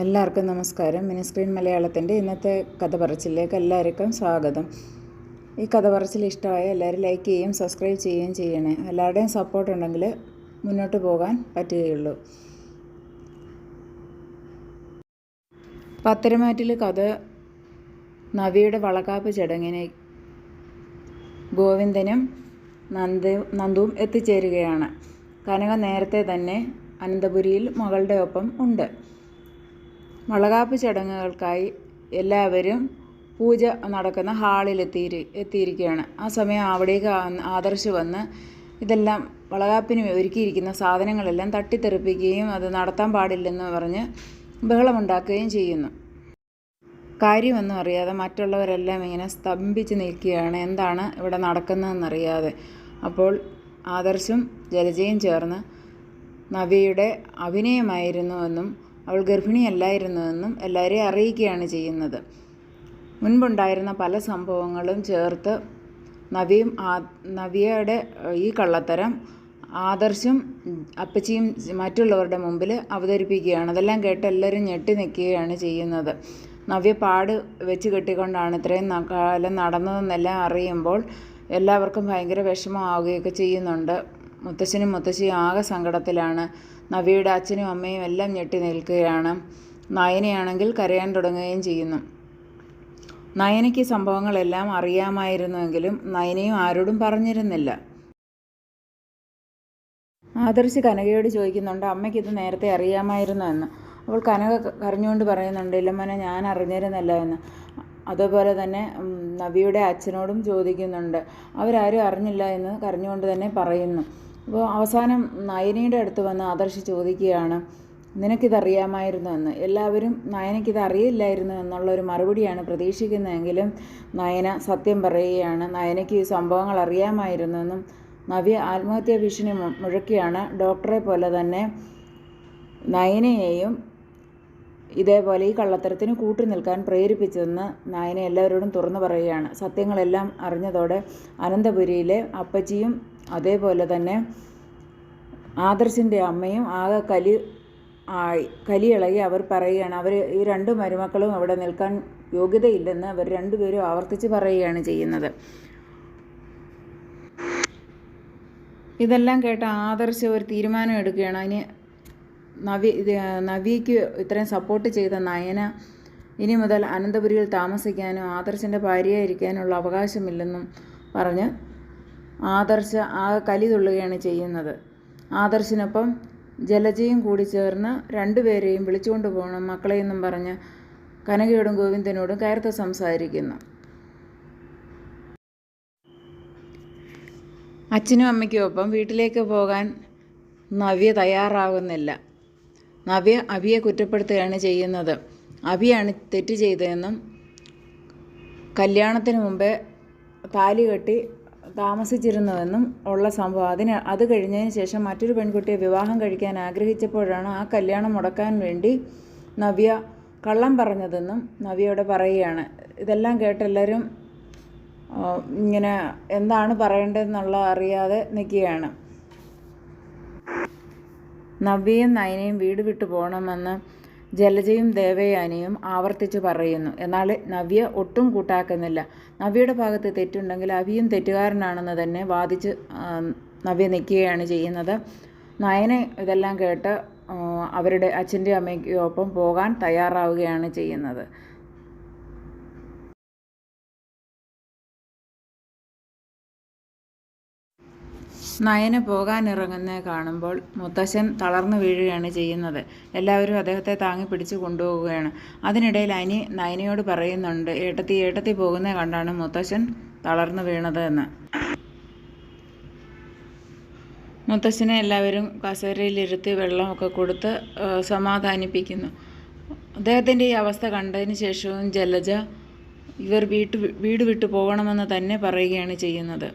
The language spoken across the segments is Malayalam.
എല്ലാവർക്കും നമസ്കാരം. മിനി സ്ക്രീൻ മലയാളത്തിൻ്റെ ഇന്നത്തെ കഥ പറച്ചിലേക്ക് എല്ലാവർക്കും സ്വാഗതം. ഈ കഥ പറച്ചിൽ ഇഷ്ടമായ എല്ലാവരും ലൈക്ക് ചെയ്യുകയും സബ്സ്ക്രൈബ് ചെയ്യുകയും ചെയ്യണേ. എല്ലാവരുടെയും സപ്പോർട്ട് ഉണ്ടെങ്കിൽ മുന്നോട്ട് പോകാൻ പറ്റുകയുള്ളൂ. പത്തരമാറ്റിൽ കഥ നവിയുടെ വളകാപ്പ് ചടങ്ങിന് ഗോവിന്ദനും നന്ദുവും എത്തിച്ചേരുകയാണ്. കനക നേരത്തെ തന്നെ അനന്തപുരിയിൽ മകളുടെ ഒപ്പം ഉണ്ട്. വളകാപ്പ് ചടങ്ങുകൾക്കായി എല്ലാവരും പൂജ നടക്കുന്ന ഹാളിൽ എത്തിയിരിക്കുകയാണ്. ആ സമയം അവിടേക്ക് ആദർശ് വന്ന് ഇതെല്ലാം വളകാപ്പിന് ഒരുക്കിയിരിക്കുന്ന സാധനങ്ങളെല്ലാം തട്ടിത്തെറിപ്പിക്കുകയും അത് നടത്താൻ പാടില്ലെന്ന് പറഞ്ഞ് ബഹളമുണ്ടാക്കുകയും ചെയ്യുന്നു. കാര്യമൊന്നും അറിയാതെ മറ്റുള്ളവരെല്ലാം ഇങ്ങനെ സ്തംഭിച്ച് നിൽക്കുകയാണ്, എന്താണ് ഇവിടെ നടക്കുന്നതെന്നറിയാതെ. അപ്പോൾ ആദർശും ജലജയും ചേർന്ന് നവിയുടെ അഭിനയമായിരുന്നുവെന്നും അവൾ ഗർഭിണിയല്ലായിരുന്നുവെന്നും എല്ലാവരെയും അറിയിക്കുകയാണ് ചെയ്യുന്നത്. മുൻപുണ്ടായിരുന്ന പല സംഭവങ്ങളും ചേർത്ത് നവിയയുടെ ഈ കള്ളത്തരം ആദർശും അപ്പച്ചിയും മറ്റുള്ളവരുടെ മുമ്പിൽ അവതരിപ്പിക്കുകയാണ്. അതെല്ലാം കേട്ട് എല്ലാവരും ഞെട്ടി നിൽക്കുകയാണ് ചെയ്യുന്നത്. നവ്യ പാട് വെച്ച് കെട്ടിക്കൊണ്ടാണ് ഇത്രയും കാലം നടന്നതെന്നെല്ലാം അറിയുമ്പോൾ എല്ലാവർക്കും ഭയങ്കര വിഷമമാവുകയൊക്കെ ചെയ്യുന്നുണ്ട്. മുത്തശ്ശനും മുത്തശ്ശിയും ആകെ സങ്കടത്തിലാണ്. നവിയുടെ അച്ഛനും അമ്മയും എല്ലാം ഞെട്ടി നിൽക്കുകയാണ്. നയനയാണെങ്കിൽ കരയാൻ തുടങ്ങുകയും ചെയ്യുന്നു. നയനയ്ക്ക് സംഭവങ്ങളെല്ലാം അറിയാമായിരുന്നുവെങ്കിലും നയനയും ആരോടും പറഞ്ഞിരുന്നില്ല. ആദർശ് കനകയോട് ചോദിക്കുന്നുണ്ട്, അമ്മയ്ക്ക് ഇത് നേരത്തെ അറിയാമായിരുന്നു എന്ന്. അപ്പോൾ കനക കരഞ്ഞുകൊണ്ട് പറയുന്നുണ്ട്, ഇല്ലമ്മനെ ഞാൻ അറിഞ്ഞിരുന്നില്ല എന്ന്. അതുപോലെ തന്നെ നവിയുടെ അച്ഛനോടും ചോദിക്കുന്നുണ്ട്, അവരാരും അറിഞ്ഞില്ല എന്ന് കരഞ്ഞുകൊണ്ട് തന്നെ പറയുന്നു. അപ്പോൾ അവസാനം നയനയുടെ അടുത്ത് വന്ന് ആദർശ് ചോദിക്കുകയാണ്, നിനക്കിതറിയാമായിരുന്നു എന്ന്. എല്ലാവരും നയനയ്ക്കിത് അറിയില്ലായിരുന്നു എന്നുള്ളൊരു മറുപടിയാണ് പ്രതീക്ഷിക്കുന്നതെങ്കിലും നയന സത്യം പറയുകയാണ്. നയനയ്ക്ക് ഈ സംഭവങ്ങൾ അറിയാമായിരുന്നെന്നും നവ്യ ആത്മഹത്യാ ഭീഷണി മുഴക്കിയാണ് ഡോക്ടറെ പോലെ തന്നെ നയനയെയും ഇതേപോലെ ഈ കള്ളത്തരത്തിന് കൂട്ടു നിൽക്കാൻ പ്രേരിപ്പിച്ചതെന്ന് നയന എല്ലാവരോടും തുറന്നു പറയുകയാണ്. സത്യങ്ങളെല്ലാം അറിഞ്ഞതോടെ അനന്തപുരിയിലെ അപ്പച്ചിയും അതേപോലെ തന്നെ ആദർശിൻ്റെ അമ്മയും ആകെ കലിയിളകി അവർ പറയുകയാണ്, അവർ ഈ രണ്ട് മരുമക്കളും അവിടെ നിൽക്കാൻ യോഗ്യതയില്ലെന്ന് അവർ രണ്ടുപേരും ആവർത്തിച്ച് പറയുകയാണ് ചെയ്യുന്നത്. ഇതെല്ലാം കേട്ട ആദർശ് ഒരു തീരുമാനം എടുക്കുകയാണ്. അതിന് നവിക്ക് ഇത്രയും സപ്പോർട്ട് ചെയ്ത നയന ഇനി മുതൽ അനന്തപുരിയിൽ താമസിക്കാനും ആദർശിൻ്റെ ഭാര്യയായിരിക്കാനുള്ള അവകാശമില്ലെന്നും പറഞ്ഞ് ആദർശ് ആകെ കലി തുള്ളുകയാണ് ചെയ്യുന്നത്. ആദർശിനൊപ്പം ജലജയും കൂടി ചേർന്ന് രണ്ടുപേരെയും വിളിച്ചുകൊണ്ട് പോകണം മക്കളെയെന്നും പറഞ്ഞ് കനകയോടും ഗോവിന്ദനോടും കയർത്ത് സംസാരിക്കുന്നു. അച്ഛനും അമ്മയ്ക്കും ഒപ്പം വീട്ടിലേക്ക് പോകാൻ നവ്യ തയ്യാറാകുന്നില്ല. നവ്യ അഭിയെ കുറ്റപ്പെടുത്തുകയാണ് ചെയ്യുന്നത്. അഭിയാണ് തെറ്റ് ചെയ്തതെന്നും കല്യാണത്തിന് മുമ്പേ താലി കെട്ടി താമസിച്ചിരുന്നുവെന്നും ഉള്ള സംഭവം അത് കഴിഞ്ഞതിന് ശേഷം മറ്റൊരു പെൺകുട്ടിയെ വിവാഹം കഴിക്കാൻ ആഗ്രഹിച്ചപ്പോഴാണ് ആ കല്യാണം മുടക്കാൻ വേണ്ടി നവ്യ കള്ളം പറഞ്ഞതെന്നും നവ്യയോട് പറയുകയാണ്. ഇതെല്ലാം കേട്ടെല്ലാവരും ഇങ്ങനെ എന്താണ് പറയേണ്ടതെന്നുള്ള അറിയാതെ നിൽക്കുകയാണ്. നവ്യയും നയനയും വീട് വിട്ടു പോകണമെന്ന് ജലജയും ദേവയാനിയും ആവർത്തിച്ച് പറയുന്നു. എന്നാൽ നവ്യ ഒട്ടും കൂട്ടാക്കുന്നില്ല. നവ്യയുടെ ഭാഗത്ത് തെറ്റുണ്ടെങ്കിൽ അഭിയും തെറ്റുകാരനാണെന്ന് തന്നെ വാദിച്ച് നവ്യ നിൽക്കുകയാണ് ചെയ്യുന്നത്. നയന ഇതെല്ലാം കേട്ട് അവരുടെ അച്ഛൻ്റെ അമ്മയ്ക്കൊപ്പം പോകാൻ തയ്യാറാവുകയാണ് ചെയ്യുന്നത്. നയന പോകാനിറങ്ങുന്നത് കാണുമ്പോൾ മുത്തശ്ശൻ തളർന്നു വീഴുകയാണ് ചെയ്യുന്നത്. എല്ലാവരും അദ്ദേഹത്തെ താങ്ങി പിടിച്ച് കൊണ്ടുപോവുകയാണ്. അതിനിടയിൽ നയനയോട് പറയുന്നുണ്ട്, ഏട്ടത്തി പോകുന്നത് കണ്ടാണ് മുത്തശ്ശൻ തളർന്നു വീണത് എന്ന്. മുത്തശ്ശനെ എല്ലാവരും കസേരയിലിരുത്തി വെള്ളമൊക്കെ കൊടുത്ത് സമാധാനിപ്പിക്കുന്നു. അദ്ദേഹത്തിൻ്റെ ഈ അവസ്ഥ കണ്ടതിന് ശേഷവും ജലജ ഇവർ വീട് വിട്ടു പോകണമെന്ന് തന്നെ പറയുകയാണ് ചെയ്യുന്നത്.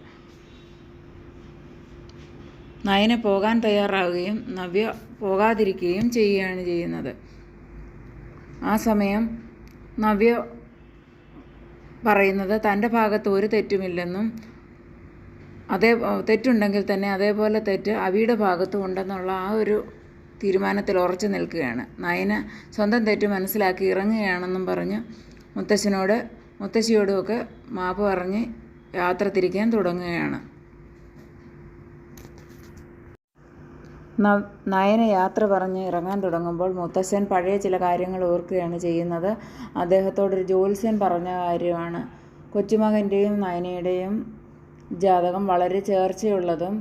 നയന പോകാൻ തയ്യാറാവുകയും നവ്യ പോകാതിരിക്കുകയും ചെയ്യുകയാണ് ചെയ്യുന്നത്. ആ സമയം നവ്യ പറയുന്നത് തൻ്റെ ഭാഗത്ത് ഒരു തെറ്റുമില്ലെന്നും തെറ്റുണ്ടെങ്കിൽ തന്നെ അതേപോലെ തെറ്റ് അവിയുടെ ഭാഗത്തും ഉണ്ടെന്നുള്ള ആ ഒരു തീരുമാനത്തിൽ ഉറച്ചു നിൽക്കുകയാണ്. നയന സ്വന്തം തെറ്റ് മനസ്സിലാക്കി ഇറങ്ങുകയാണെന്നും പറഞ്ഞ് മുത്തശ്ശിയോടുമൊക്കെ മാപ്പ് പറഞ്ഞ് യാത്ര തിരിക്കാൻ തുടങ്ങുകയാണ്. നയന യാത്ര പറഞ്ഞ് ഇറങ്ങാൻ തുടങ്ങുമ്പോൾ മുത്തശ്ശൻ പഴയ ചില കാര്യങ്ങൾ ഓർക്കുകയാണ് ചെയ്യുന്നത്. അദ്ദേഹത്തോടൊരു ജ്യോത്സ്യൻ പറഞ്ഞ കാര്യമാണ്. കൊച്ചുമകൻ്റെയും നയനയുടെയും ജാതകം വളരെ ചേർച്ചയുള്ളതും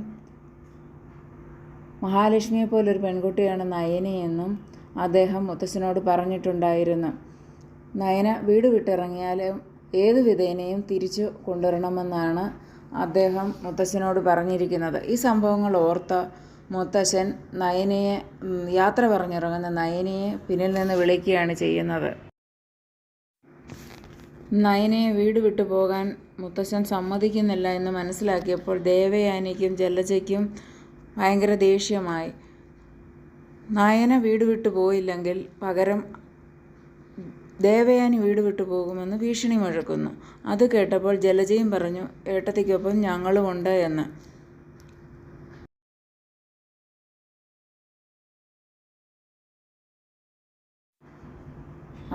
മഹാലക്ഷ്മിയെപ്പോലൊരു പെൺകുട്ടിയാണ് നയനയെന്നും അദ്ദേഹം മുത്തശ്ശനോട് പറഞ്ഞിട്ടുണ്ടായിരുന്നു. നയന വീട് വിട്ടിറങ്ങിയാലും ഏതു വിധേനയും തിരിച്ചു കൊണ്ടുവരണമെന്നാണ് അദ്ദേഹം മുത്തശ്ശനോട് പറഞ്ഞിരിക്കുന്നത്. ഈ സംഭവങ്ങൾ ഓർത്ത മുത്തശ്ശൻ യാത്ര പറഞ്ഞിറങ്ങുന്ന നയനയെ പിന്നിൽ നിന്ന് വിളിക്കുകയാണ് ചെയ്യുന്നത്. നയനയെ വീട് വിട്ടു പോകാൻ മുത്തശ്ശൻ സമ്മതിക്കുന്നില്ല എന്ന് മനസ്സിലാക്കിയപ്പോൾ ദേവയാനിക്കും ജലജയ്ക്കും ഭയങ്കര ദേഷ്യമായി. നയന വീട് വിട്ടു പോയില്ലെങ്കിൽ പകരം ദേവയാനി വീട് വിട്ടു പോകുമെന്ന് ഭീഷണി മുഴക്കുന്നു. അത് കേട്ടപ്പോൾ ജലജയും പറഞ്ഞു, ഏട്ടത്തിക്കൊപ്പം ഞങ്ങളുമുണ്ട് എന്ന്.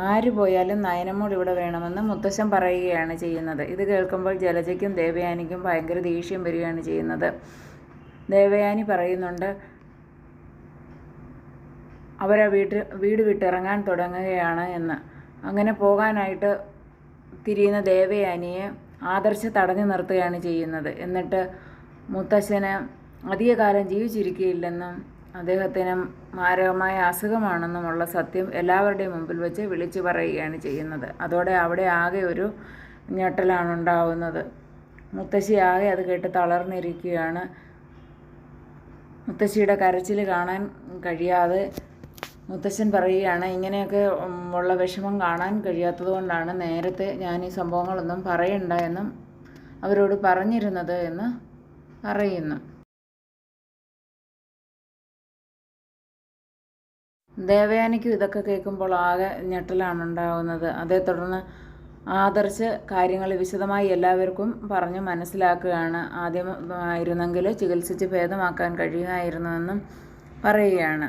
ആര് പോയാലും നയനമോൾ ഇവിടെ വേണമെന്ന് മുത്തശ്ശൻ പറയുകയാണ് ചെയ്യുന്നത്. ഇത് കേൾക്കുമ്പോൾ ജലജയ്ക്കും ദേവയാനിക്കും ഭയങ്കര ദേഷ്യം വരികയാണ് ചെയ്യുന്നത്. ദേവയാനി പറയുന്നുണ്ട് അവരാ വീട് വിട്ടിറങ്ങാൻ തുടങ്ങുകയാണ് എന്ന്. അങ്ങനെ പോകാനായിട്ട് തിരിയുന്ന ദേവയാനിയെ ആദർശ് തടഞ്ഞു നിർത്തുകയാണ് ചെയ്യുന്നത്. എന്നിട്ട് മുത്തശ്ശന് അധികകാലം ജീവിച്ചിരിക്കുകയില്ലെന്നും അദ്ദേഹത്തിന് മാരകമായ അസുഖമാണെന്നുമുള്ള സത്യം എല്ലാവരുടെയും മുമ്പിൽ വെച്ച് വിളിച്ചു പറയുകയാണ് ചെയ്യുന്നത്. അതോടെ അവിടെ ആകെ ഒരു ഞെട്ടലാണ് ഉണ്ടാവുന്നത്. മുത്തശ്ശി ആകെ അത് കേട്ട് തളർന്നിരിക്കുകയാണ്. മുത്തശ്ശിയുടെ കരച്ചിൽ കാണാൻ കഴിയാതെ മുത്തശ്ശൻ പറയുകയാണ്, ഇങ്ങനെയൊക്കെ ഉള്ള വിഷമം കാണാൻ കഴിയാത്തത് കൊണ്ടാണ് നേരത്തെ ഞാൻ ഈ സംഭവങ്ങളൊന്നും പറയണ്ട എന്നും അവരോട് പറഞ്ഞിരുന്നത് എന്ന് പറയുന്നു. ദേവയാനിക്കും ഇതൊക്കെ കേൾക്കുമ്പോൾ ആകെ ഞെട്ടലാണ് ഉണ്ടാകുന്നത്. അതേ തുടർന്ന് ആദർശ് കാര്യങ്ങൾ വിശദമായി എല്ലാവർക്കും പറഞ്ഞ് മനസ്സിലാക്കുകയാണ്. ആദ്യമായിരുന്നെങ്കിൽ ചികിത്സിച്ച് ഭേദമാക്കാൻ കഴിയുമായിരുന്നുവെന്നും പറയുകയാണ്.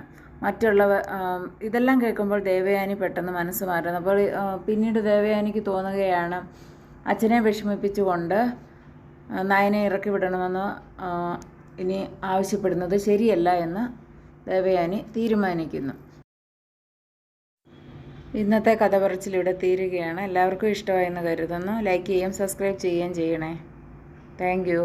ഇതെല്ലാം കേൾക്കുമ്പോൾ ദേവയാനി പെട്ടെന്ന് മനസ്സ് മാറുന്നു. അപ്പോൾ പിന്നീട് ദേവയാനിക്ക് തോന്നുകയാണ് അച്ഛനെ വിഷമിപ്പിച്ചുകൊണ്ട് നയനെ ഇറക്കി വിടണമെന്ന് ഇനി ആവശ്യപ്പെടുന്നത് ശരിയല്ല എന്ന് ദേവയാനി തീരുമാനിക്കുന്നു. ഇന്നത്തെ കഥ പറച്ചിലിവിടെ തീരുകയാണ്. എല്ലാവർക്കും ഇഷ്ടമായെന്ന് കരുതുന്നു. ലൈക്ക് ചെയ്യുകയും സബ്സ്ക്രൈബ് ചെയ്യുകയും ചെയ്യണേ. Thank you.